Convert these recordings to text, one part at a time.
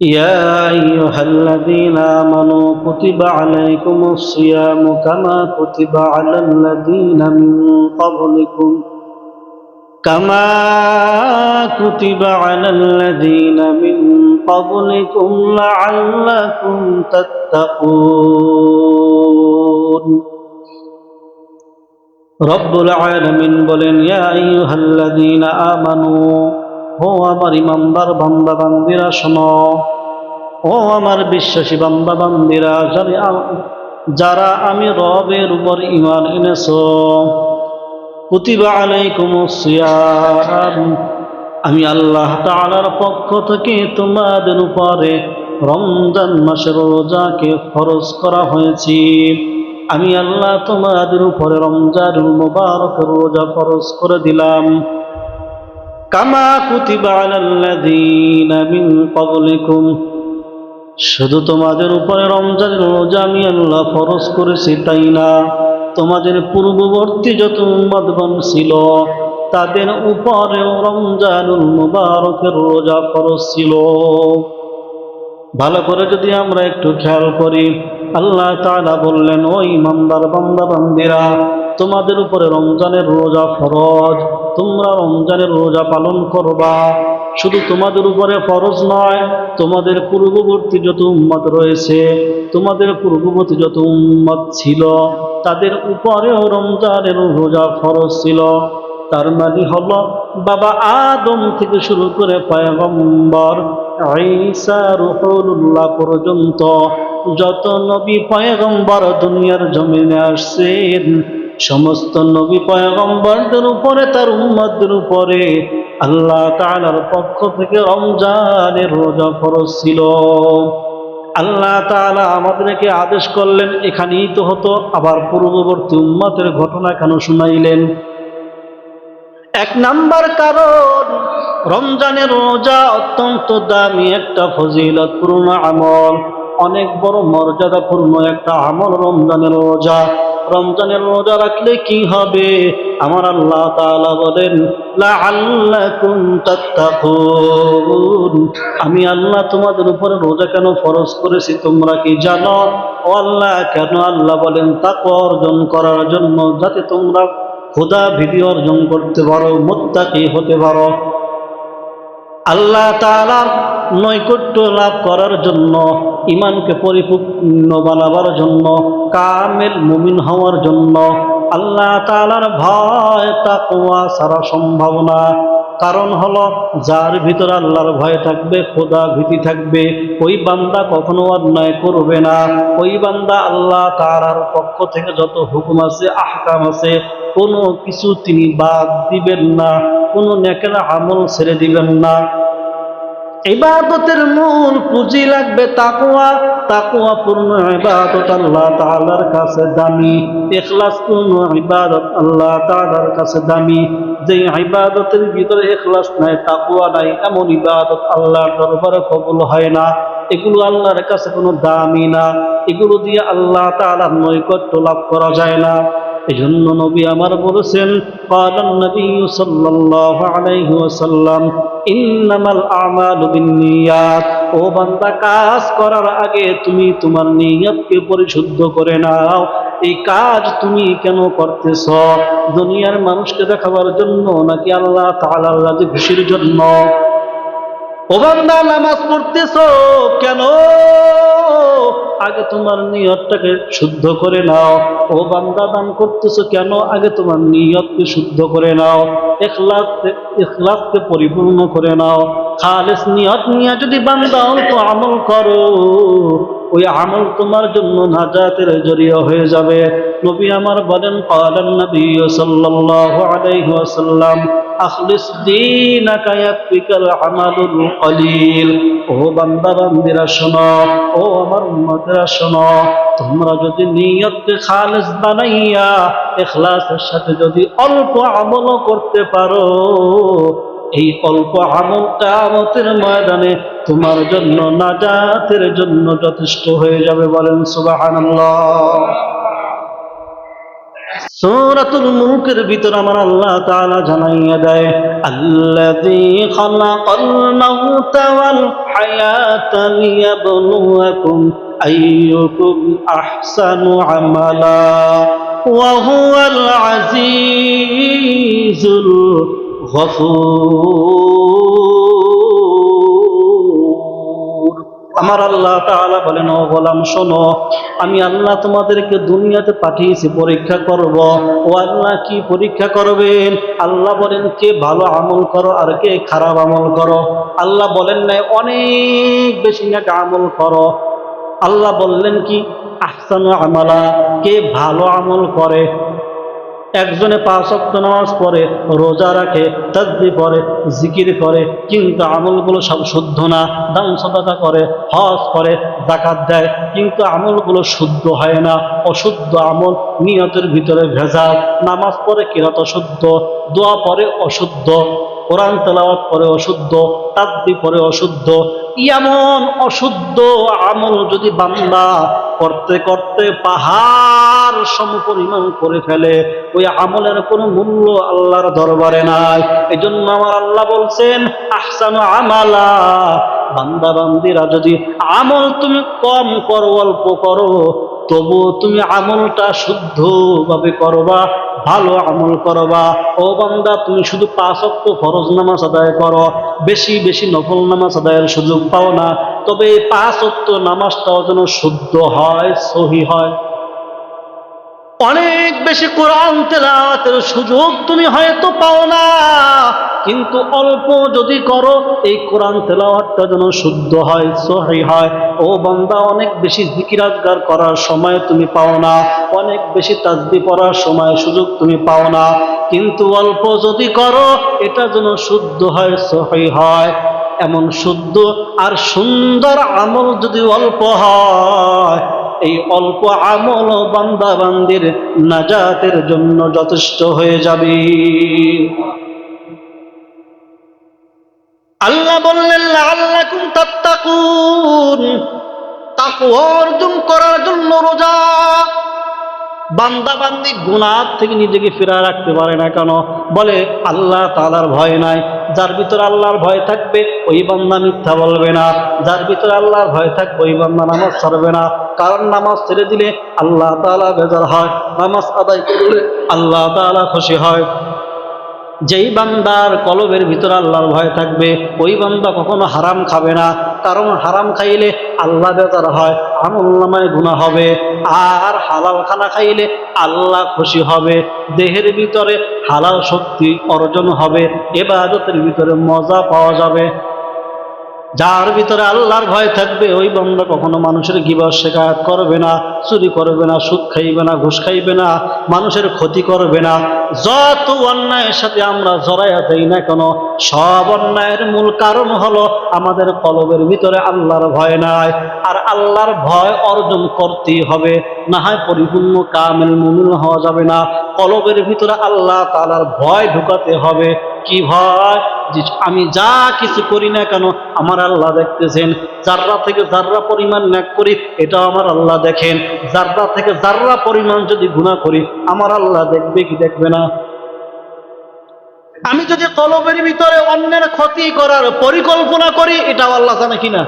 يا أيها الذين آمنوا كتب عليكم الصيام كما كتب على الذين من قبلكم لعلكم تتقون রব্বুল আলামিন বলেন, ইয়া আইয়ুহাল্লাযীনা আমানু, ও আমার ঈমানদার বান্দা বান্দীরা শোনো, ও আমার বিশ্বাসী বান্দা বান্দীরা, যারা আমি রবের উপর ঈমান এনেছো, কুতিবা আলাইকুমুস সিয়াম, আমি আল্লাহ তাআলার পক্ষ থেকে তোমাদের উপরে রমজান মাসের রোজাকে ফরজ করা হয়েছে। আমি আল্লাহ তোমাদের উপরে রমজানুল মুবারকের রোজা ফরজ করে দিলাম। কামা কুতিবা আলাল্লাযীনা মিন ক্বাবলিকুম, শুধু তোমাদের উপরে রমজানের রোজা আমি আল্লাহ ফরজ করেছি তাই না, তোমাদের পূর্ববর্তী যত উম্মতগণ ছিল তাদের উপরেও রমজানুল মুবারকের রোজা ফরজ ছিল। ভালো করে যদি আমরা একটু খেয়াল করি, আল্লাহ তাআলা বললেন, ও ঈমানদার বান্দা বান্দীরা, তোমাদের উপরে রমজানের রোজা ফরজ, তোমরা রমজানের রোজা পালন করবা। শুধু তোমাদের উপরে ফরজ নয়, তোমাদের পূর্ববর্তী যত উম্মত রয়েছে, তোমাদের পূর্ববর্তী যত উম্মত ছিল তাদের উপরেও রমজানের রোজা ফরজ ছিল। তার মানে হলো, বাবা আদম থেকে শুরু করে পয়গম্বর ঈসা রূহুল্লাহ পর্যন্ত যত নবী পয়গম্বর দুনিয়ার জমিনে আসছেন, সমস্ত নবী পয়গম্বরদের উপরে, তার উম্মতদের উপরে আল্লাহ তাআলার পক্ষ থেকে রমজানের রোজা ফরজ ছিল। আল্লাহ তাআলা আমাদেরকে আদেশ করলেন, এখানেই তো হতো, আবার পূর্ববর্তী উম্মতের ঘটনা কেন শুনাইলেন? এক নাম্বার কারণ, রমজানের রোজা অত্যন্ত দামি একটা ফজিলতপূর্ণ আমল, অনেক বড় মর্যাদাপূর্ণ একটা আমল রমজানের রোজা। রমজানের রোজা রাখলে কি হবে? আমার আল্লাহ তাআলা বলেন, লাআল্লাকুম তাত্তাকুন, আমি আল্লাহ তোমাদের উপরে রোজা কেন ফরজ করেছি তোমরা কি জানো? ও আল্লাহ, কেন? আল্লাহ বলেন, তাকওয়া অর্জন করার জন্য, যাতে তোমরা খোদা ভীতি অর্জন করতে পারো, মুত্তাকি হতে পারো, আল্লাহ তাআলার নৈকট্য লাভ করার জন্য, ঈমানকে পরিপূর্ণ বানাবার জন্য, কামেল মুমিন হওয়ার জন্য। আল্লাহ তাআলার ভয় তাকওয়া ছাড়া সম্ভব না। কারণ হলো, যার ভিতরে আল্লাহর ভয় থাকবে, খোদা ভীতি থাকবে, ওই বান্দা কখনো অন্যায় করবে না। ওই বান্দা আল্লাহ তাআলার পক্ষ থেকে যত হুকুম আছে, আহকাম আছে, কোনো কিছু তিনি বাদ দিবেন না, কোনো নেকের আমল ছেড়ে দিবেন না। ইবাদতের মূল পুঁজি লাগবে তাকওয়া। তাকওয়াপূর্ণ ইবাদত আল্লাহ তাআলার কাছে দামি, ইখলাসপূর্ণ ইবাদত আল্লাহ তাআলার কাছে দামি। যে ইবাদতের ভিতরে ইখলাস নাই, তাকওয়া নাই, এমন ইবাদত আল্লাহর দরবারে কবুল হয় না। এগুলো আল্লাহর কাছে কোনো দামি না, এগুলো দিয়ে আল্লাহ তাআলার নৈকট্য লাভ করা যায় না। এজন্য নবী আমার বলেছেন, ক্বালান নবী সাল্লাল্লাহু আলাইহি ওয়াসাল্লাম, ইন্নামাল আমালু বিন্নিয়াত, ও বান্দা, কাজ করার আগে তুমি তোমার নিয়তকে পরিশুদ্ধ করে নাও। এই কাজ তুমি কেন করতেছ? দুনিয়ার মানুষকে দেখাবার জন্য নাকি আল্লাহ তাআলার রাজি খুশির জন্য? ও বান্দা, নামাজ পড়তেছো কেন? আগে তোমার নিয়তটাকে শুদ্ধ করে নাও। ও বান্দা, দান করতেছো কেন? আগে তোমার নিয়তকে শুদ্ধ করে নাও, ইখলাসকে পরিপূর্ণ করে নাও। খালেস নিয়ত নিয়ে যদি বান্দা অল্প আমল করো, ওই আমল তোমার জন্য নাজাতের জরিয়া হয়ে যাবে। নবী আমার বলেন, ক্বালান নবী সাল্লাল্লাহু আলাইহি ওয়াসাল্লাম, আখলিস দীনাকা ইয়াকফিকাল আমালুল কলিল। ও বান্দা বান্দীরা শোনো, ও আমার উম্মতেরা শোনো, তোমরা যদি নিয়তকে খালেস বানাইয়া ইখলাসের সাথে যদি অল্প আমলও করতে পারো, এই অল্প আমল কিয়ামতের ময়দানে তোমার জন্য নাজাতের জন্য যথেষ্ট হয়ে যাবে। বলেন সুবহানাল্লাহ। সূরাতুল মুলকের ভিতর আমার আল্লাহ তাআলা জানাইয়া দেয়, আল্লাযী খালাকাল মাউতা ওয়াল হায়াতা লিয়াবলুয়াকুম আইয়ুকুম আহসানু আমালা ওয়া হুয়াল আজিজুল গফুর। আমার আল্লাহ তাআলা বলেন, ও গোলাম শোনো, আমি আল্লাহ তোমাদেরকে দুনিয়াতে পাঠিয়েছি পরীক্ষা করব। ও আল্লাহ, কি পরীক্ষা করবেন? আল্লাহ বলেন, কে ভালো আমল করো আর কে খারাপ আমল করো। আল্লাহ বলেন নাই অনেক বেশি নাকি আমল করো। আল্লাহ বললেন কি, আহসানু আমালা, কে ভালো আমল করে। একজনে 5 ওয়াক্ত নামাজ পড়ে, রোজা রাখে, তাসবিহ পড়ে, জিকির করে, কিন্তু আমলগুলো সব শুদ্ধ না। দান সাদাকা করে, হজ করে, যাকাত দেয়, কিন্তু আমলগুলো শুদ্ধ হয় না। অশুদ্ধ আমল, নিয়তের ভিতরে ভেজাল। নামাজ পড়ে কিরাত অশুদ্ধ, দোয়া পড়ে অশুদ্ধ, কোরআন তেলাওয়াত করে অশুদ্ধ, তাসবিহ পড়ে অশুদ্ধ। এমন অশুদ্ধ আমল যদি বান্দা করতে করতে পাহাড় সমপরিমাণ করে ফেলে, ওই আমলের কোনো মূল্য আল্লাহর দরবারে নাই। এই জন্য আমার আল্লাহ বলছেন, আহসানু আমালা, বান্দা বান্দিরা যদি আমল তুমি কম করো, অল্প করো, তবু তুমি আমলটা শুদ্ধভাবে করবা, ভালো আমল করবা। ও বান্দা, তুমি শুধু 5 ওয়াক্ত ফরজ নামাজ আদায় করো, বেশি বেশি নফল নামাজ আদায়ের সুযোগ পাও না, তবে এই 5 ওয়াক্ত নামাজটাও যেন শুদ্ধ হয়, সহি হয়। অনেক বেশি কোরআন তেলাওয়াতের সুযোগ তুমি হয়তো পাও না, কিন্তু অল্প যদি করো, এই কোরআন তেলাওয়াতটা যেন শুদ্ধ হয়, সহি হয়। ও বান্দা, অনেক বেশি জিকির আজকার করার সময় তুমি পাও না, অনেক বেশি তাসবিহ পড়ার সময় সুযোগ তুমি পাও না, কিন্তু অল্প যদি করো, এটা যেন শুদ্ধ হয়, সহি হয়। এমন শুদ্ধ আর সুন্দর আমল যদি অল্প হয়, এই অল্প আমল বান্দা বান্দির নাজাতের জন্য যথেষ্ট হয়ে যাবে। আল্লাহ বললেন, লাআল্লাকুম তাত্তাকুন, তাকওয়া অর্জন করার জন্য রোজা। বান্দা বান্দি গুনাহ থেকে নিজেকে ফিরায় রাখতে পারে না কেন? বলে আল্লাহ তাআলার ভয় নাই। যার ভিতরে আল্লাহর ভয় থাকবে, ওই বান্দা মিথ্যা বলবে না। যার ভিতরে আল্লাহর ভয় থাকবে, ওই বান্দা নামাজ ছাড়বে না। কারণ নামাজ ছেড়ে দিলে আল্লাহ তাআলা বেজার হয়, নামাজ আদায় করলে আল্লাহ তাআলা খুশি হয়। যেই বান্দার কলবের ভিতরে আল্লাহর ভয় থাকবে, ওই বান্দা কখনো হারাম খাবে না। কারণ হারাম খাইলে আল্লাহ বেজার হয়, আমলনামায় গুনাহ হবে। আর হালাল খানা খাইলে আল্লাহ খুশি হবে, দেহের ভিতরে হালাল শক্তি অর্জন হবে, ইবাদতের ভিতরে মজা পাওয়া যাবে। যার ভিতরে আল্লাহর ভয় থাকবে, ওই বান্দা কখনো মানুষের গীবত শিকায়াত করবে না, চুরি করবে না, সুদ খাইবে না, ঘুষ খাইবে না, মানুষের ক্ষতি করবে না। যত অন্যায়ের সাথে আমরা জড়াইয়া যাই না কেন, সব অন্যায়ের মূল কারণ হলো আমাদের কলবের ভিতরে আল্লাহর ভয় নাই। আর আল্লাহর ভয় অর্জন করতেই হবে, না হয় পরিপূর্ণ কামিল মুমিন হওয়া যাবে না। কলবের ভিতরে আল্লাহ তাআলার ভয় ঢুকাতে হবে। কি ভয়? যে আমি যা কিছু করি না কেন, আমার আল্লাহ দেখতেছেন। জাররা থেকে জাররা পরিমাণ নেক করি, এটাও আমার আল্লাহ দেখেন। জাররা থেকে জাররা পরিমাণ যদি গুনাহ করি, আমার আল্লাহ দেখবে কি দেখবে না? আমি যদি কলবের ভিতরে অন্যের ক্ষতি করার পরিকল্পনা করি, এটাও আল্লাহ জানে কিনা?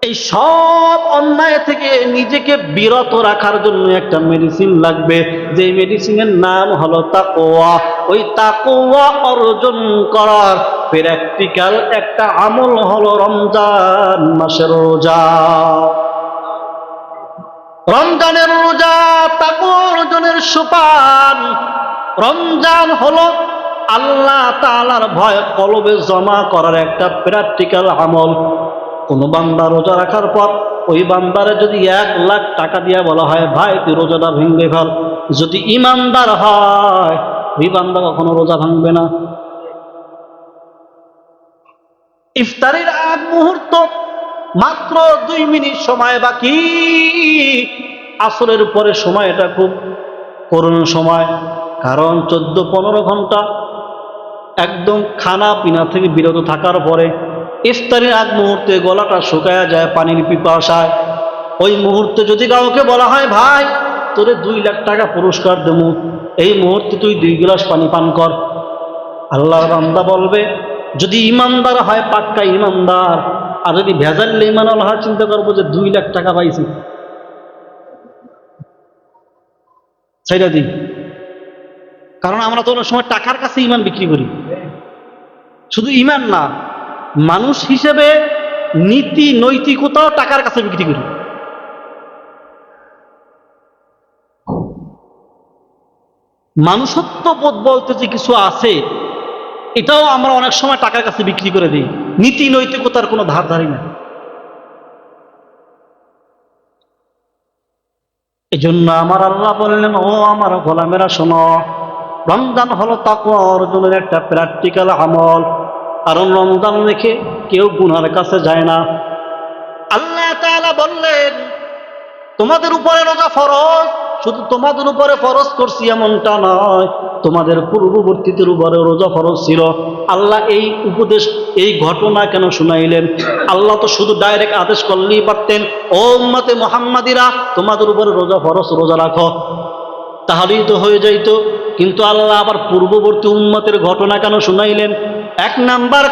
এই সব অন্যায় থেকে নিজেকে বিরত রাখার জন্য একটা মেডিসিন লাগবে, যে মেডিসিনের নাম হলো তাকওয়া। ওই তাকওয়া অর্জন করার প্র্যাকটিক্যাল একটা আমল হলো রমজান মাসের রোজা। রমজানের রোজা তাকওয়া অর্জনের সোপান। রমজান হলো আল্লাহ তাআলার ভয় কলবে জমা করার একটা প্র্যাকটিক্যাল আমল। কোন বান্দা রোজা রাখার পর ওই বান্দারে যদি 1 লাখ টাকা দিয়ে বলা হয়, ভাই তুই রোজাটা ভেঙে ফেল, যদি ইমানদার হয়, ওই বান্দা কখনো রোজা ভাঙবে না। ইফতারের আগ মুহূর্ত, মাত্র 2 মিনিট সময় বাকি। আসরের পরে সময়টা খুব করুণ সময়, কারণ 14-15 ঘন্টা একদম খানা পিনা থেকে বিরত থাকার পরে ইফতারের আগ মুহূর্তে গলাটা শুকায়া যায় পানির পিপাসায়। ওই মুহূর্তে যদি কাউকে বলা হয়, ভাই তোরে 2 লাখ টাকা পুরস্কার দেবো, এই মুহূর্তে তুই 2 গ্লাস পানি পান কর। আল্লাহর বান্দা বলবে, যদি ইমানদার হয় পাক্কা ইমানদার, আর যদি ভেজাল ইমানওয়ালা হয় চিন্তা করবো যে 2 লাখ টাকা পাইছি, সেটা দিই। কারণ আমরা তো অনেক সময় টাকার কাছে ইমান বিক্রি করি। শুধু ইমান না, মানুষ হিসেবে নীতি নৈতিকতাও টাকার কাছে বিক্রি করি। মানুষত্ববোধ বলতে যে কিছু আছে, এটাও আমরা অনেক সময় টাকার কাছে বিক্রি করে দিই। নীতি নৈতিকতার কোনো ধার ধারি না। এই জন্য আমার আল্লাহ বললেন, ও আমার গোলামেরা শোনো, রমজান হলো তাকওয়া অর্জনের একটা প্র্যাকটিক্যাল আমল। কারণ রমজান রেখে কেউ গুনার কাছে যায় না। আল্লাহ তাআলা বললেন, তোমাদের উপরে রোজা ফরজ, শুধু তোমাদের উপরে ফরজ করছি এমনটা নয়, তোমাদের পূর্ববর্তীদের উপরে রোজা ফরজ ছিল। আল্লাহ এই উপদেশ, এই ঘটনা কেন শুনাইলেন? আল্লাহ তো শুধু ডাইরেক্ট আদেশ করলেই পারতেন, ও উম্মতে মুহাম্মাদিরা তোমাদের উপরে রোজা ফরজ, রোজা রাখো, তাহলেই তো হয়ে যাইতো। কিন্তু আল্লাহ আবার পূর্ববর্তী উম্মতের ঘটনা কেন শুনাইলেন? 1 নাম্বার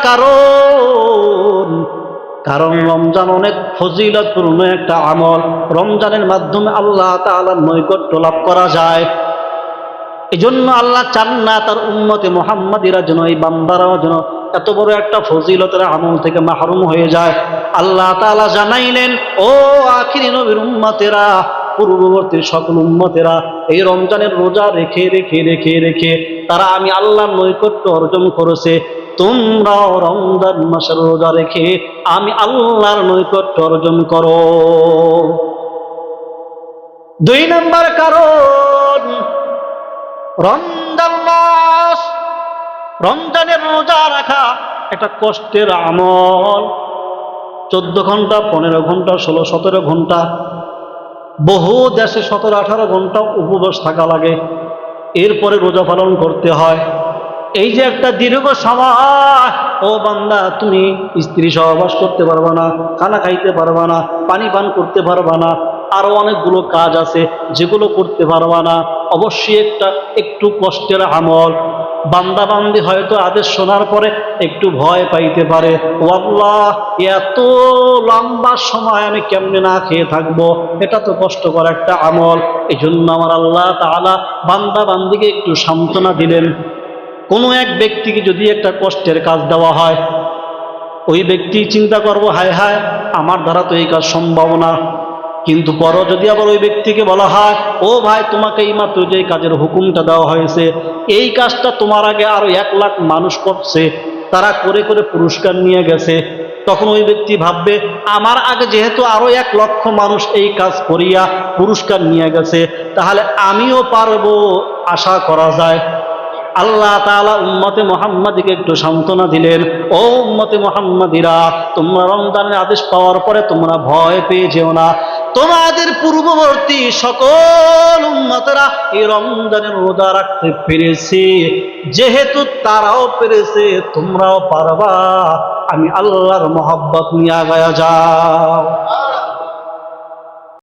কারণ রমজান অনেক ফজিলতপূর্ণ একটা আমল। রমজানের মাধ্যমে আল্লাহ তাআলার নৈকট্য লাভ করা যায়। এই জন্য আল্লাহ চান না তার উম্মতে মুহাম্মাদিরা যেন, এই বান্দারাও যেন এত বড় একটা ফজিলতের আমল থেকে মাহরুম হয়ে যায়। আল্লাহ তাআলা জানাইলেন, ও আখিরি নবীর উম্মতেরা, পূর্ববর্তী সকল উম্মতেরা, এই রমজানের রোজা রেখে রেখে রেখে রেখে তারা আমি আল্লাহর নৈকট্য অর্জন করেছে। তোমরাও রমজান মাসের রোজা রেখে আমি আল্লাহর নৈকট্য অর্জন করো। 2 নাম্বার কারণ, রমজান মাস, রমজানের রোজা রাখা একটা কষ্টের আমল। 14 ঘন্টা, 15 ঘন্টা, 16, 17 ঘন্টা, বহু দেশে 17, 18 ঘন্টা উপবাস থাকা লাগে, এরপরে রোজা পালন করতে হয়। এই যে একটা দীর্ঘ সময়, ও বান্দা তুমি স্ত্রী সহবাস করতে পারবা না, খানা খাইতে পারবা না, পানি পান করতে পারবা না, আরো অনেকগুলো কাজ আছে যেগুলো করতে পারবা না। অবশ্যই একটু কষ্টের আমল। বান্দা বান্দি হয়তো আদেশ শোনার পরে একটু ভয় পাইতে পারে, ও আল্লাহ এত লম্বা সময় আমি কেমনে না খেয়ে থাকবো, এটা তো কষ্টকর একটা আমল। এই জন্য আমার আল্লাহ তাআলা বান্দা বান্দিকে একটু সান্ত্বনা দিলেন। কোনো এক ব্যক্তিকে যদি একটা কষ্টের কাজ দেওয়া হয়, ওই ব্যক্তি চিন্তা করবো, হায় হায় আমার দ্বারা তো এই কাজ সম্ভব না। কিন্তু পরও যদি আবার ওই ব্যক্তিকে বলা হয়, ও ভাই তোমাকে এইমাত্র যে কাজের হুকুমটা দেওয়া হয়েছে, এই কাজটা তোমার আগে আরো 1 লাখ মানুষ করছে, তারা করে করে পুরস্কার নিয়ে গেছে, তখন ওই ব্যক্তি ভাববে, আমার আগে যেহেতু আরো 1 লক্ষ মানুষ এই কাজ করিয়া পুরস্কার নিয়ে গেছে, তাহলে আমিও পারবো, আশা করা যায়। আল্লাহ তাআলা উম্মতে মুহাম্মাদিকে একটু সান্ত্বনা দিলেন, ও উম্মতে মুহাম্মাদিরা, তোমরা রমজানের আদেশ পাওয়ার পরে তোমরা ভয় পেয়ে যেও না। তোমাদের পূর্ববর্তী সকল উম্মতেরা এই রমজানের রোজা রাখতে পেরেছে, যেহেতু তারাও পেরেছে তোমরাও পারবা। আমি আল্লাহর মহব্বত নিয়ে আগায়া যাও।